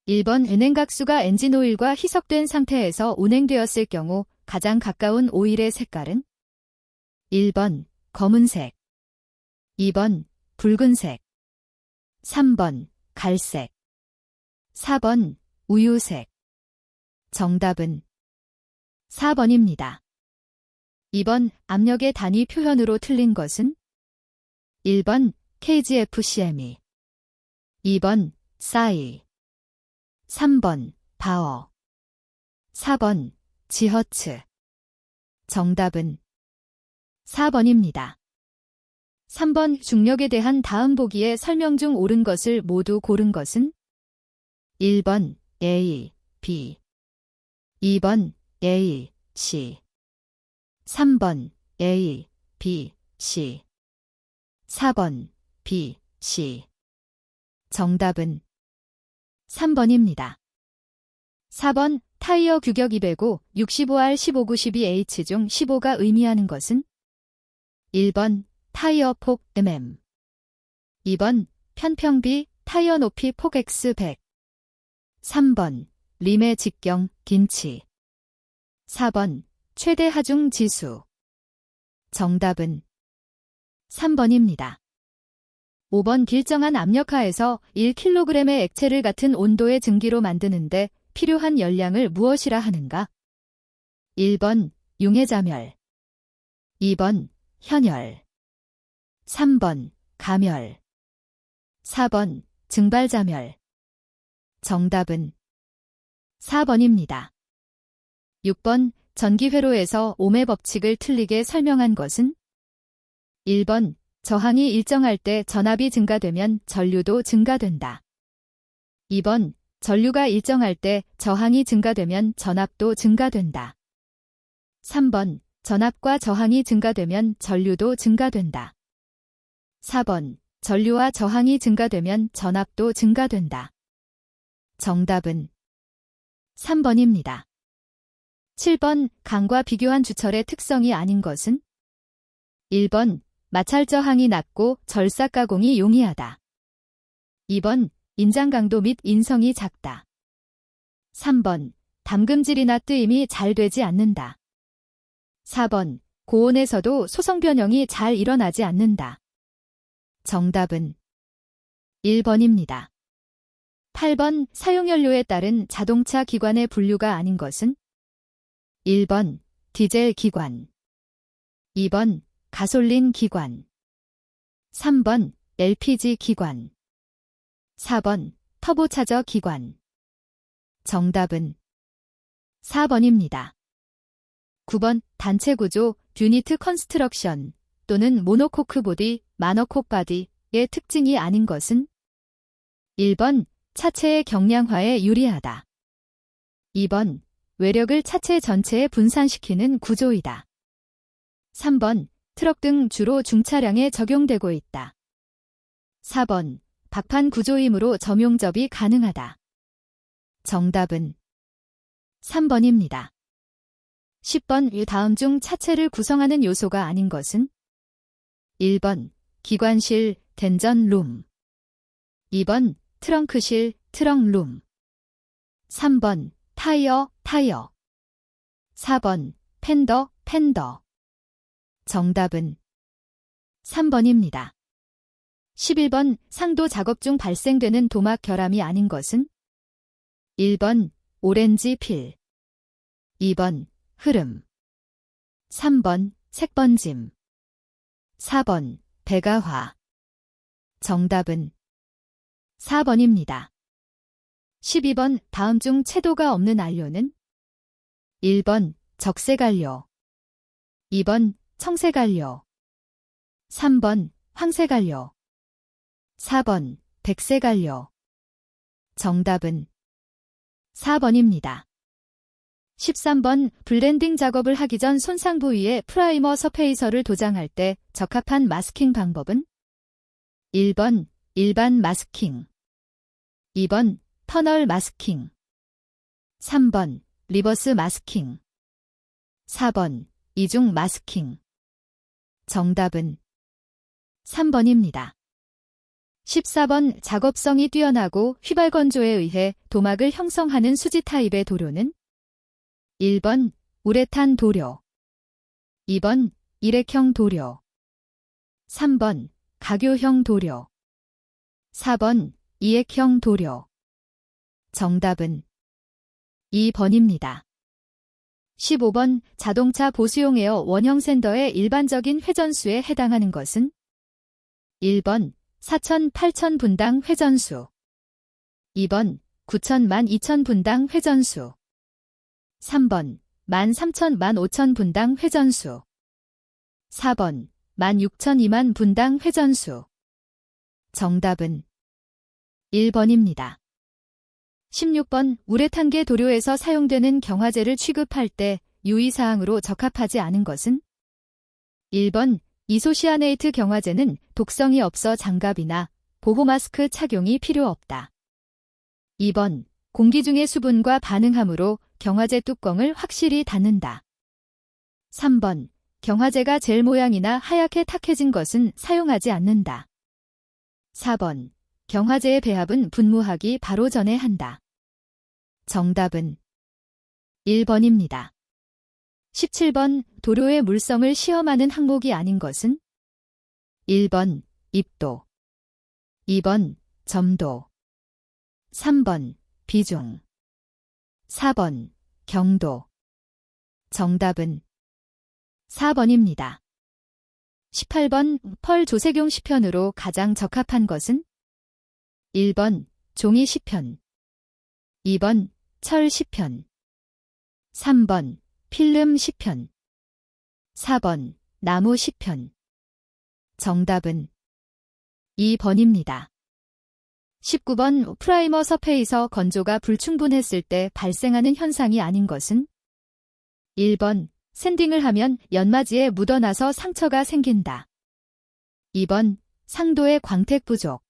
1번 은행각수가 엔진오일과 희석된 상태에서 운행되었을 경우 가장 가까운 오일의 색깔은? 1번 검은색, 2번 붉은색, 3번 갈색, 4번 우유색. 정답은 4번입니다. 2번 압력의 단위 표현으로 틀린 것은? 1번 kgfcm, 2번 사이, 3번 바워, 4번 지허츠. 정답은 4번입니다. 3번 중력에 대한 다음 보기의 설명 중 옳은 것을 모두 고른 것은? 1번 A, B, 2번 A, C, 3번 A, B, C, 4번 B, C. 정답은 3번입니다. 4번 타이어 규격 205, 65R 1592H 중 15가 의미하는 것은? 1번 타이어 폭 mm, 2번 편평비 타이어 높이 폭 x100, 3번 림의 직경 긴치, 4번 최대 하중 지수. 정답은 3번입니다. 5번 길정한 압력하에서 1kg의 액체를 같은 온도의 증기로 만드는데 필요한 열량을 무엇이라 하는가? 1번 융해자멸, 2번 현열, 3번 가멸, 4번 증발자멸. 정답은 4번입니다. 6번 전기회로에서 ohm의 법칙을 틀리게 설명한 것은? 1번 저항이 일정할 때 전압이 증가되면 전류도 증가된다. 2번 전류가 일정할 때 저항이 증가되면 전압도 증가된다. 3번 전압과 저항이 증가되면 전류도 증가된다. 4번 전류와 저항이 증가되면 전압도 증가된다. 정답은 3번입니다. 7번 강과 비교한 주철의 특성이 아닌 것은? 1번 마찰 저항이 낮고 절삭 가공이 용이하다. 2번 인장 강도 및 인성이 작다. 3번 담금질이나 뜨임이 잘 되지 않는다. 4번 고온에서도 소성 변형이 잘 일어나지 않는다. 정답은 1번입니다. 8번 사용연료에 따른 자동차 기관의 분류가 아닌 것은? 1번 디젤 기관, 2번 가솔린 기관, 3번 LPG 기관, 4번 터보차저 기관. 정답은 4번입니다. 9번 단체 구조 유니트 컨스트럭션 또는 모노코크 보디, 마너콕 바디의 특징이 아닌 것은? 1번 차체의 경량화에 유리하다. 2번 외력을 차체 전체에 분산시키는 구조이다. 3번 트럭 등 주로 중차량에 적용되고 있다. 4번 박판 구조이므로 점용접이 가능하다. 정답은 3번입니다. 10번 이 다음 중 차체를 구성하는 요소가 아닌 것은? 1번 기관실 텐전룸, 2번 트렁크실 트렁룸, 3번 타이어 4번 팬더. 정답은 3번입니다. 11번 상도 작업 중 발생되는 도막 결함이 아닌 것은? 1번 오렌지 필, 2번 흐름, 3번 색번짐, 4번 배가화. 정답은 4번입니다. 12번 다음 중 채도가 없는 안료는? 1번 적색안료, 2번 청색안료, 3번 황색안료, 4번 백색안료. 정답은 4번입니다. 13번 블렌딩 작업을 하기 전 손상 부위에 프라이머 서페이서를 도장할 때 적합한 마스킹 방법은? 1번 일반 마스킹, 2번 터널 마스킹, 3번 리버스 마스킹, 4번 이중 마스킹. 정답은 3번입니다. 14번 작업성이 뛰어나고 휘발 건조에 의해 도막을 형성하는 수지 타입의 도료는 1번 우레탄 도료, 2번 일액형 도료, 3번 가교형 도료, 4번 이액형 도료. 정답은 2번입니다. 15번 자동차 보수용 에어 원형 샌더의 일반적인 회전수에 해당하는 것은 1번 4,000, 8,000 분당 회전수, 2번 9,000, 12,000 분당 회전수, 3번 13,000, 15,000 분당 회전수, 4번 16,000, 2만 분당 회전수. 정답은 1번입니다. 16번 우레탄계 도료에서 사용되는 경화제를 취급할 때 유의사항으로 적합하지 않은 것은 1번 이소시아네이트 경화제는 독성이 없어 장갑이나 보호마스크 착용이 필요 없다. 2번 공기 중의 수분과 반응하므로 경화제 뚜껑을 확실히 닫는다. 3번 경화제가 젤 모양이나 하얗게 탁해진 것은 사용하지 않는다. 4번 경화제의 배합은 분무하기 바로 전에 한다. 정답은 1번입니다. 17번 도료의 물성을 시험하는 항목이 아닌 것은 1번 입도, 2번 점도, 3번 비중, 4번 경도. 정답은 4번입니다. 18번 펄 조색용 시편으로 가장 적합한 것은 1번 종이 시편, 2번 철 시편, 3번 필름 시편, 4번 나무 시편. 정답은 2번입니다. 19번 프라이머 서페이서 건조가 불충분했을 때 발생하는 현상이 아닌 것은 1번 샌딩을 하면 연마지에 묻어나서 상처가 생긴다. 2번 상도의 광택 부족,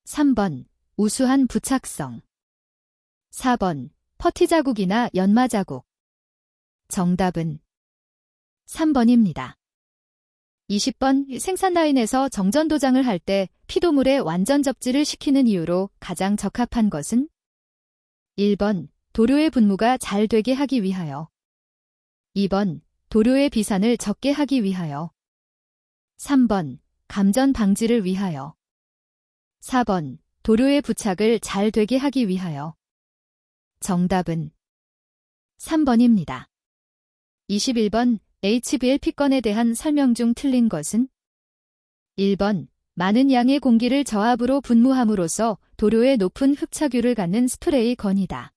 3번 우수한 부착성, 4번 퍼티 자국이나 연마 자국. 정답은 3번입니다. 20번 생산 라인에서 정전 도장을 할 때 피도물에 완전 접지를 시키는 이유로 가장 적합한 것은 1번 도료의 분무가 잘 되게 하기 위하여, 2번 도료의 비산을 적게 하기 위하여, 3번 감전 방지를 위하여, 4번 도료의 부착을 잘 되게 하기 위하여. 정답은 3번입니다. 21번 HVLP건에 대한 설명 중 틀린 것은 1번 많은 양의 공기를 저압으로 분무함으로써 도료의 높은 흡착율을 갖는 스프레이 건이다.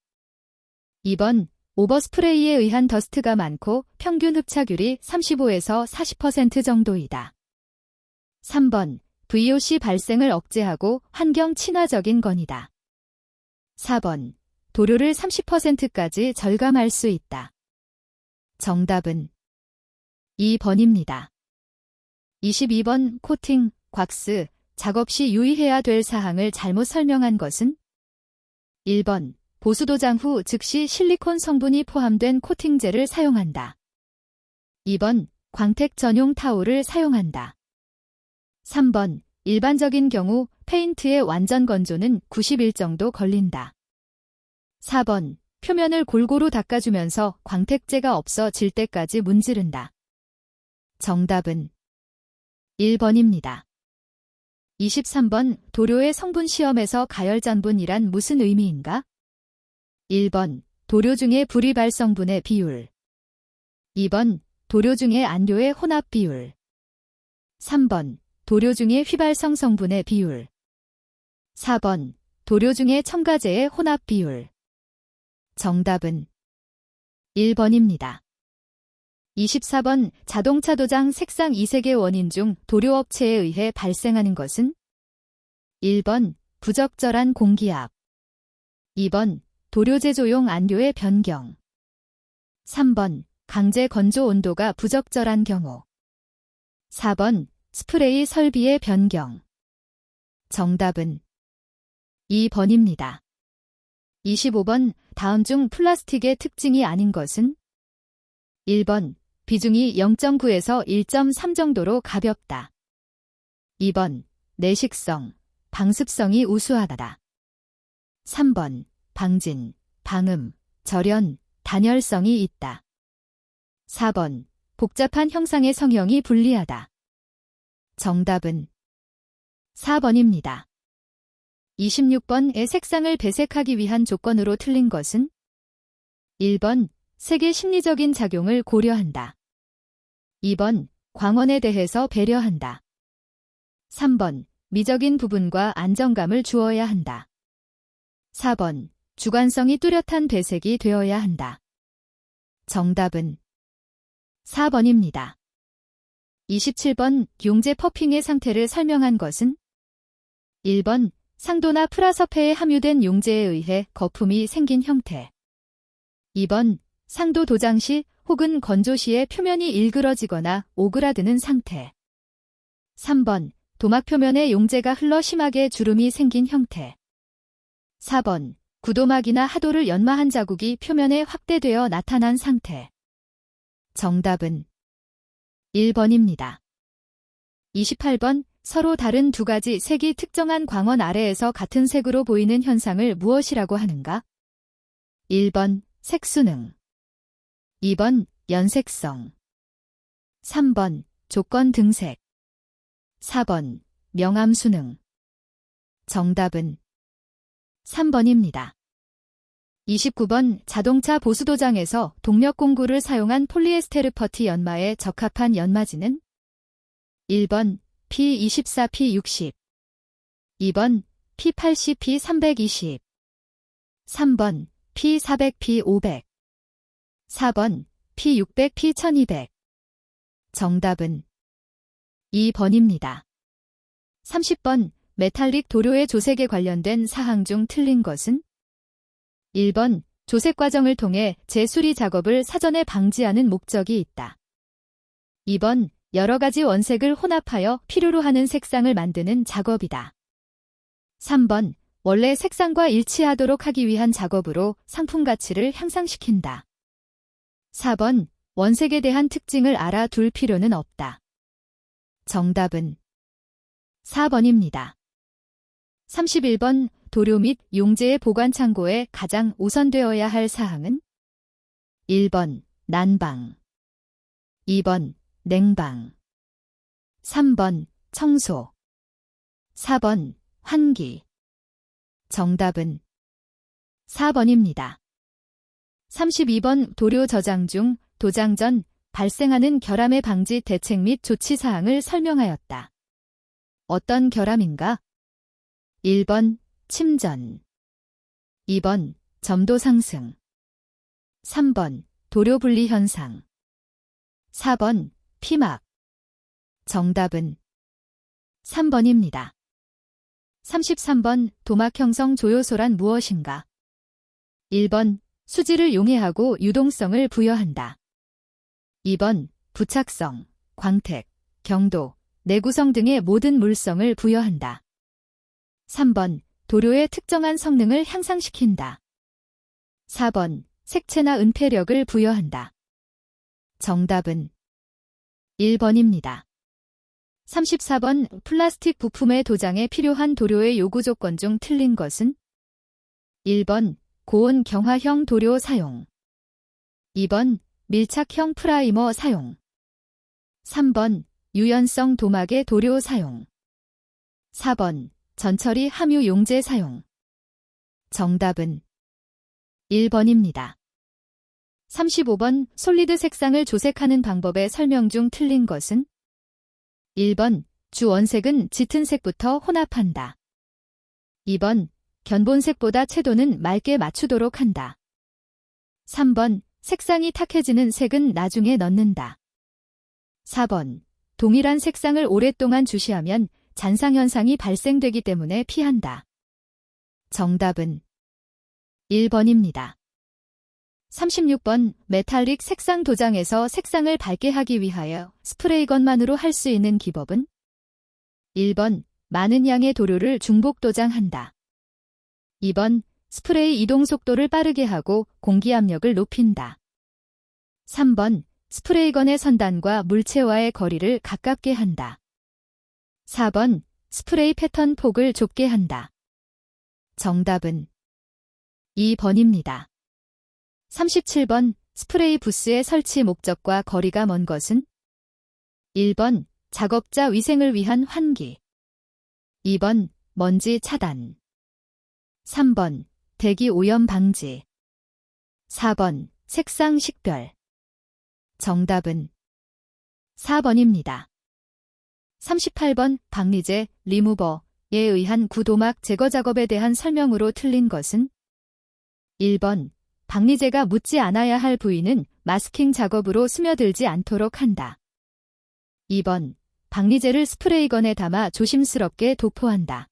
2번 오버스프레이에 의한 더스트가 많고 평균 흡착율이 35에서 40% 정도이다. 3번 VOC 발생을 억제하고 환경 친화적인 건이다. 4번 도료를 30%까지 절감할 수 있다. 정답은 2번입니다. 22번 코팅, 곽스, 작업 시 유의해야 될 사항을 잘못 설명한 것은 1번 보수도장 후 즉시 실리콘 성분이 포함된 코팅제를 사용한다. 2번 광택 전용 타올을 사용한다. 3번 일반적인 경우 페인트의 완전 건조는 90일 정도 걸린다. 4번 표면을 골고루 닦아주면서 광택제가 없어질 때까지 문지른다. 정답은 1번입니다. 23번 도료의 성분 시험에서 가열전분이란 무슨 의미인가? 1번 도료 중의 불이발 성분의 비율, 2번 도료 중의 안료의 혼합 비율, 3번 도료 중의 휘발성 성분의 비율, 4번 도료 중의 첨가제의 혼합 비율. 정답은 1번입니다. 24번 자동차 도장 색상 이색의 원인 중 도료업체에 의해 발생하는 것은 1번 부적절한 공기압, 2번 도료 제조용 안료의 변경, 3번 강제 건조 온도가 부적절한 경우, 4번 스프레이 설비의 변경. 정답은 2번입니다. 25번 다음 중 플라스틱의 특징이 아닌 것은 1번 비중이 0.9에서 1.3 정도로 가볍다. 2번 내식성, 방습성이 우수하다. 3번 방진, 방음, 절연, 단열성이 있다. 4번 복잡한 형상의 성형이 불리하다. 정답은 4번입니다. 26번의 색상을 배색하기 위한 조건으로 틀린 것은 1번 색의 심리적인 작용을 고려한다. 2번 광원에 대해서 배려한다. 3번 미적인 부분과 안정감을 주어야 한다. 4번 주관성이 뚜렷한 배색이 되어야 한다. 정답은 4번입니다. 27번 용제 퍼핑의 상태를 설명한 것은 1번 상도나 프라서페에 함유된 용제에 의해 거품이 생긴 형태. 2번 상도 도장 시 혹은 건조 시에 표면이 일그러지거나 오그라드는 상태. 3번 도막 표면에 용제가 흘러 심하게 주름이 생긴 형태. 4번 구도막이나 하도를 연마한 자국이 표면에 확대되어 나타난 상태. 정답은 1번입니다. 28번 서로 다른 두 가지 색이 특정한 광원 아래에서 같은 색으로 보이는 현상을 무엇이라고 하는가? 1번 색수능, 2번 연색성, 3번 조건 등색, 4번 명암수능. 정답은 3번입니다. 29번 자동차 보수도장에서 동력 공구를 사용한 폴리에스테르 퍼티 연마에 적합한 연마지는 1번 P24, P60, 2번 P80, P320, 3번 P400, P500, 4번 P600, P1200. 정답은 2번입니다. 30번 메탈릭 도료의 조색에 관련된 사항 중 틀린 것은 1번 조색 과정을 통해 재수리 작업을 사전에 방지하는 목적이 있다. 2번 여러 가지 원색을 혼합하여 필요로 하는 색상을 만드는 작업이다. 3번 원래 색상과 일치하도록 하기 위한 작업으로 상품 가치를 향상시킨다. 4번 원색에 대한 특징을 알아둘 필요는 없다. 정답은 4번입니다. 31번 도료 및 용제의 보관 창고에 가장 우선되어야 할 사항은 1번 난방, 2번 냉방, 3번 청소, 4번 환기. 정답은 4번입니다. 32번 도료 저장 중 도장 전 발생하는 결함의 방지 대책 및 조치 사항을 설명하였다. 어떤 결함인가? 1번 침전, 2번 점도 상승, 3번 도료 분리 현상, 4번 피막. 정답은 3번입니다. 33번 도막 형성 조요소란 무엇인가? 1번 수지를 용해하고 유동성을 부여한다. 2번 부착성, 광택, 경도, 내구성 등의 모든 물성을 부여한다. 3번 도료의 특정한 성능을 향상시킨다. 4번 색채나 은폐력을 부여한다. 정답은 1번입니다. 34번 플라스틱 부품의 도장에 필요한 도료의 요구 조건 중 틀린 것은 1번 고온 경화형 도료 사용, 2번 밀착형 프라이머 사용, 3번 유연성 도막의 도료 사용, 4번 전처리 함유 용제 사용. 정답은 1번입니다. 35번 솔리드 색상을 조색하는 방법의 설명 중 틀린 것은 1번 주 원색은 짙은 색부터 혼합한다. 2번 견본색보다 채도는 맑게 맞추도록 한다. 3번 색상이 탁해지는 색은 나중에 넣는다. 4번 동일한 색상을 오랫동안 주시하면 잔상 현상이 발생되기 때문에 피한다. 정답은 1번입니다. 36번 메탈릭 색상 도장에서 색상을 밝게 하기 위하여 스프레이건만으로 할 수 있는 기법은 1번 많은 양의 도료를 중복 도장한다. 2번 스프레이 이동 속도를 빠르게 하고 공기 압력을 높인다. 3번 스프레이건의 선단과 물체와의 거리를 가깝게 한다. 4번 스프레이 패턴 폭을 좁게 한다. 정답은 2번입니다. 37번 스프레이 부스의 설치 목적과 거리가 먼 것은? 1번 작업자 위생을 위한 환기. 2번 먼지 차단. 3번 대기 오염 방지. 4번 색상 식별. 정답은 4번입니다. 38번 박리제 리무버에 의한 구도막 제거 작업에 대한 설명으로 틀린 것은? 1번 박리제가 묻지 않아야 할 부위는 마스킹 작업으로 스며들지 않도록 한다. 2번 박리제를 스프레이건에 담아 조심스럽게 도포한다.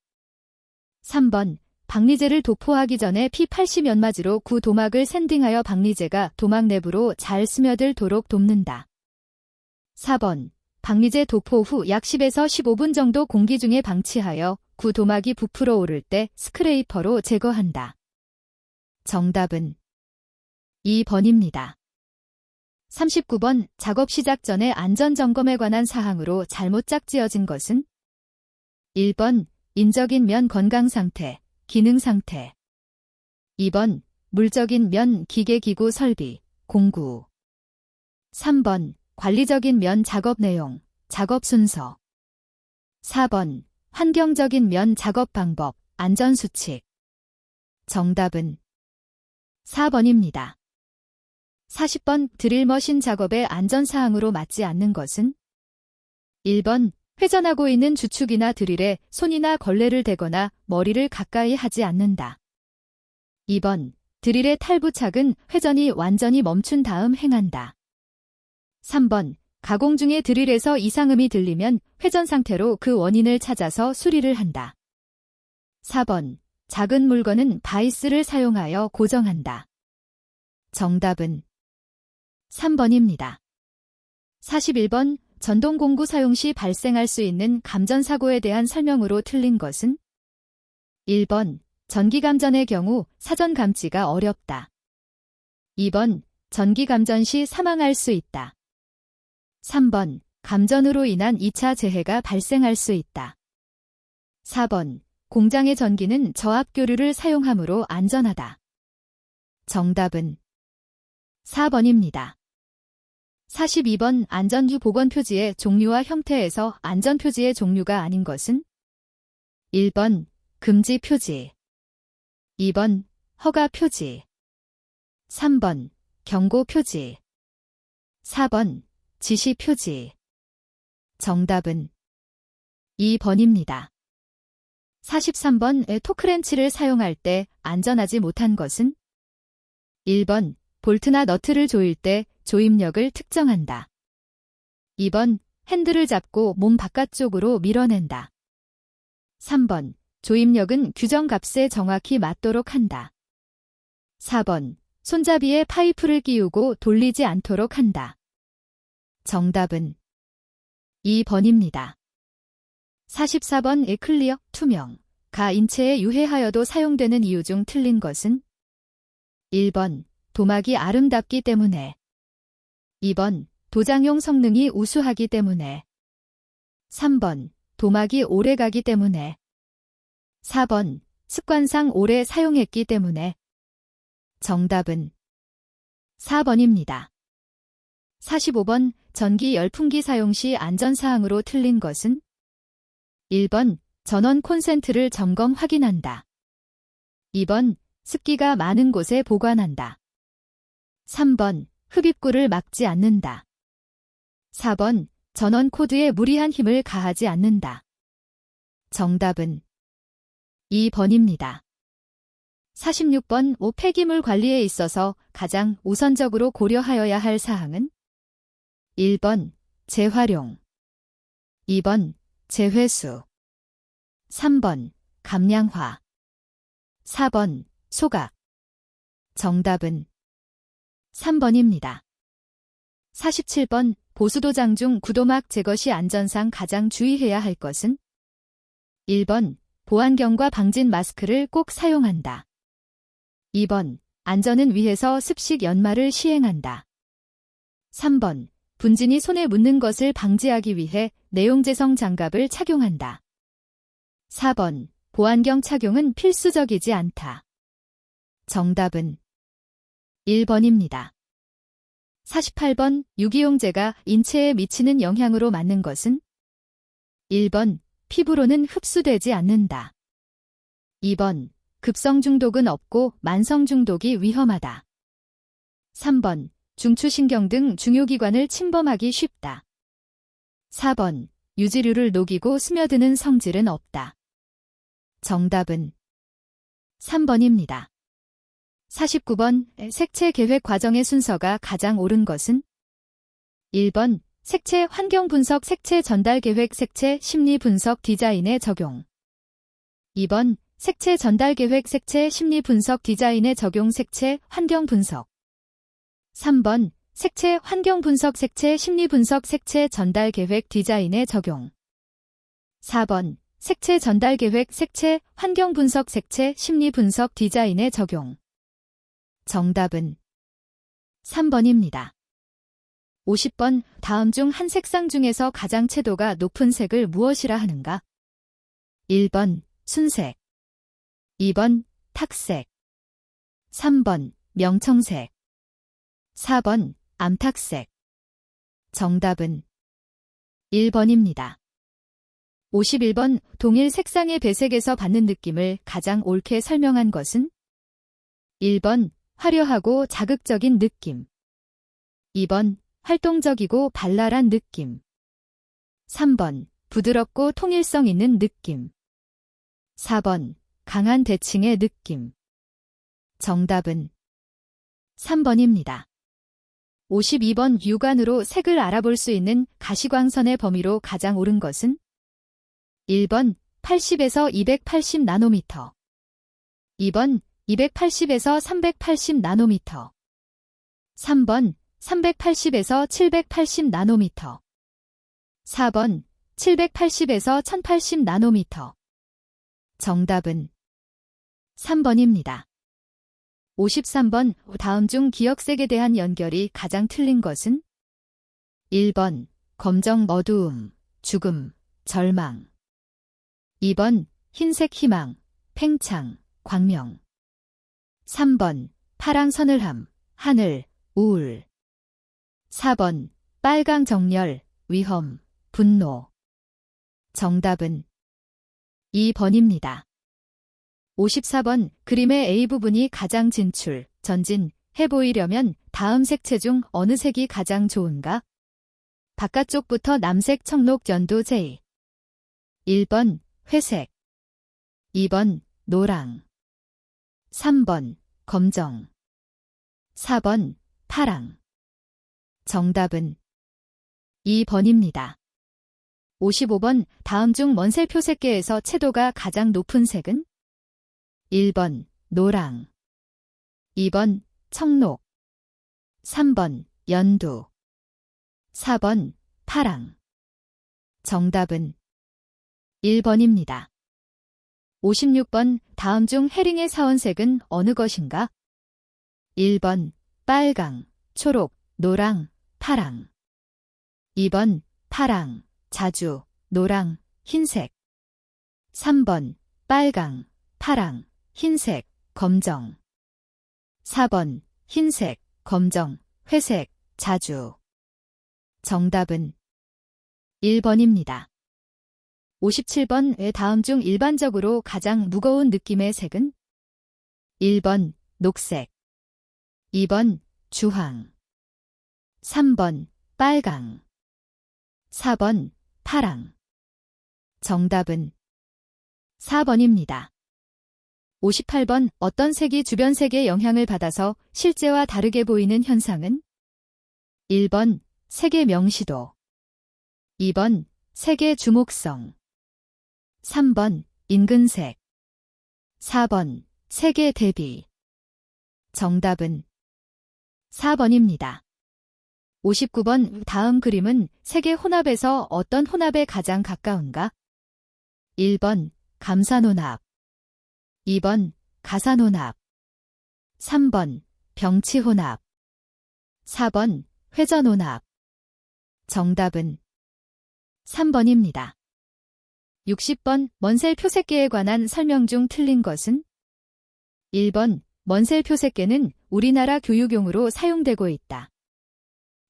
3번 박리제를 도포하기 전에 P80 연마지로 구도막을 샌딩하여 박리제가 도막 내부로 잘 스며들도록 돕는다. 4번 박리제 도포 후 약 10에서 15분 정도 공기 중에 방치하여 구도막이 부풀어 오를 때 스크레이퍼로 제거한다. 정답은 2번입니다. 39번 작업 시작 전에 안전점검에 관한 사항으로 잘못 짝지어진 것은? 1번 인적인 면 건강 상태, 기능 상태. 2번 물적인 면 기계기구 설비, 공구. 3번 관리적인 면 작업 내용, 작업 순서. 4번 환경적인 면 작업 방법, 안전수칙. 정답은 4번입니다. 40번 드릴머신 작업의 안전사항으로 맞지 않는 것은? 1번 회전하고 있는 주축이나 드릴에 손이나 걸레를 대거나 머리를 가까이 하지 않는다. 2번 드릴의 탈부착은 회전이 완전히 멈춘 다음 행한다. 3번 가공 중에 드릴에서 이상음이 들리면 회전 상태로 그 원인을 찾아서 수리를 한다. 4번 작은 물건은 바이스를 사용하여 고정한다. 정답은 3번입니다. 41번 전동 공구 사용 시 발생할 수 있는 감전사고에 대한 설명으로 틀린 것은? 1번 전기감전의 경우 사전 감지가 어렵다. 2번 전기감전 시 사망할 수 있다. 3번 감전으로 인한 2차 재해가 발생할 수 있다. 4번 공장의 전기는 저압교류를 사용하므로 안전하다. 정답은 4번입니다. 42번 안전유 보건 표지의 종류와 형태에서 안전 표지의 종류가 아닌 것은? 1번 금지 표지. 2번 허가 표지. 3번 경고 표지. 4번 지시 표지. 정답은 2번입니다. 43번 토크렌치를 사용할 때 안전하지 못한 것은? 1번 볼트나 너트를 조일 때 조임력을 특정한다. 2번 핸들을 잡고 몸 바깥쪽으로 밀어낸다. 3번 조임력은 규정 값에 정확히 맞도록 한다. 4번 손잡이에 파이프를 끼우고 돌리지 않도록 한다. 정답은 2번입니다. 44번 클리어, 투명, 가 인체에 유해하여도 사용되는 이유 중 틀린 것은? 1번 도막이 아름답기 때문에. 2번 도장용 성능이 우수하기 때문에. 3번 도막이 오래가기 때문에. 4번 습관상 오래 사용했기 때문에. 정답은 4번입니다. 45번 전기 열풍기 사용 시 안전사항으로 틀린 것은? 1번 전원 콘센트를 점검 확인한다. 2번 습기가 많은 곳에 보관한다. 3번 흡입구를 막지 않는다. 4번 전원 코드에 무리한 힘을 가하지 않는다. 정답은 2번입니다. 46번 폐기물 관리에 있어서 가장 우선적으로 고려하여야 할 사항은? 1번 재활용. 2번 재회수. 3번 감량화. 4번 소각. 정답은 3번입니다. 47번 보수도장 중 구도막 제거 시 안전상 가장 주의해야 할 것은? 1번 보안경과 방진 마스크를 꼭 사용한다. 2번 안전은 위에서 습식 연마를 시행한다. 3번 분진이 손에 묻는 것을 방지하기 위해 내용재성 장갑을 착용한다. 4번. 보안경 착용은 필수적이지 않다. 정답은 1번입니다. 48번. 유기용제가 인체에 미치는 영향으로 맞는 것은? 1번. 피부로는 흡수되지 않는다. 2번. 급성 중독은 없고 만성 중독이 위험하다. 3번. 중추신경 등 중요기관을 침범하기 쉽다. 4번. 유지류를 녹이고 스며드는 성질은 없다. 정답은 3번입니다. 49번. 색채 계획 과정의 순서가 가장 옳은 것은? 1번. 색채 환경 분석 색채 전달 계획 색채 심리 분석 디자인의 적용. 2번. 색채 전달 계획 색채 심리 분석 디자인의 적용 색채 환경 분석. 3번. 색채 환경 분석 색채 심리 분석 색채 전달 계획 디자인의 적용. 4번. 색채 전달 계획 색채 환경 분석 색채 심리 분석 디자인의 적용. 정답은 3번입니다. 50번. 다음 중 한 색상 중에서 가장 채도가 높은 색을 무엇이라 하는가? 1번. 순색. 2번. 탁색. 3번. 명청색. 4번. 암탉색. 정답은 1번입니다. 51번. 동일 색상의 배색에서 받는 느낌을 가장 옳게 설명한 것은? 1번. 화려하고 자극적인 느낌. 2번. 활동적이고 발랄한 느낌. 3번. 부드럽고 통일성 있는 느낌. 4번. 강한 대칭의 느낌. 정답은 3번입니다. 52번. 육안으로 색을 알아볼 수 있는 가시광선의 범위로 가장 옳은 것은? 1번. 80에서 280 나노미터. 2번. 280에서 380 나노미터. 3번. 380에서 780 나노미터. 4번. 780에서 1080 나노미터. 정답은 3번입니다. 53번. 다음 중 기억색에 대한 연결이 가장 틀린 것은? 1번. 검정 어두움, 죽음, 절망. 2번. 흰색 희망, 팽창, 광명. 3번. 파랑 서늘함, 하늘, 우울. 4번. 빨강 정렬, 위험, 분노. 정답은 2번입니다. 54번. 그림의 A 부분이 가장 진출, 전진해 보이려면 다음 색채 중 어느 색이 가장 좋은가? 바깥쪽부터 남색, 청록, 연두, J. 1번. 회색. 2번. 노랑. 3번. 검정. 4번. 파랑. 정답은 2번입니다. 55번. 다음 중 원색 표색계에서 채도가 가장 높은 색은? 1번. 노랑. 2번. 청록. 3번. 연두. 4번. 파랑. 정답은 1번입니다. 56번. 다음 중 해링의 사원색은 어느 것인가? 1번. 빨강, 초록, 노랑, 파랑. 2번. 파랑, 자주, 노랑, 흰색. 3번. 빨강, 파랑, 흰색, 검정. 4번. 흰색, 검정, 회색, 자주. 정답은 1번입니다. 57번. 다음 중 일반적으로 가장 무거운 느낌의 색은? 1번. 녹색. 2번. 주황. 3번. 빨강. 4번. 파랑. 정답은 4번입니다. 58번. 어떤 색이 주변 색의 영향을 받아서 실제와 다르게 보이는 현상은? 1번. 색의 명시도. 2번. 색의 주목성. 3번. 인근색. 4번. 색의 대비. 정답은 4번입니다. 59번. 다음 그림은 색의 혼합에서 어떤 혼합에 가장 가까운가? 1번. 감산혼합. 2번. 가산혼합. 3번. 병치혼합. 4번. 회전혼합. 정답은 3번입니다. 60번 먼셀 표색계에 관한 설명 중 틀린 것은? 1번 먼셀 표색계는 우리나라 교육용으로 사용되고 있다.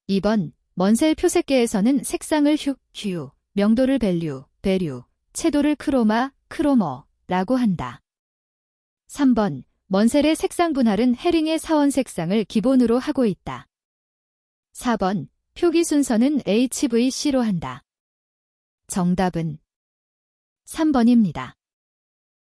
2번 먼셀 표색계에서는 색상을 휴, 명도를 베류, 채도를 크로머라고 한다. 3번 먼셀의 색상 분할은 헤링의 사원 색상을 기본으로 하고 있다. 4번 표기 순서는 HVC로 한다. 정답은 3번입니다.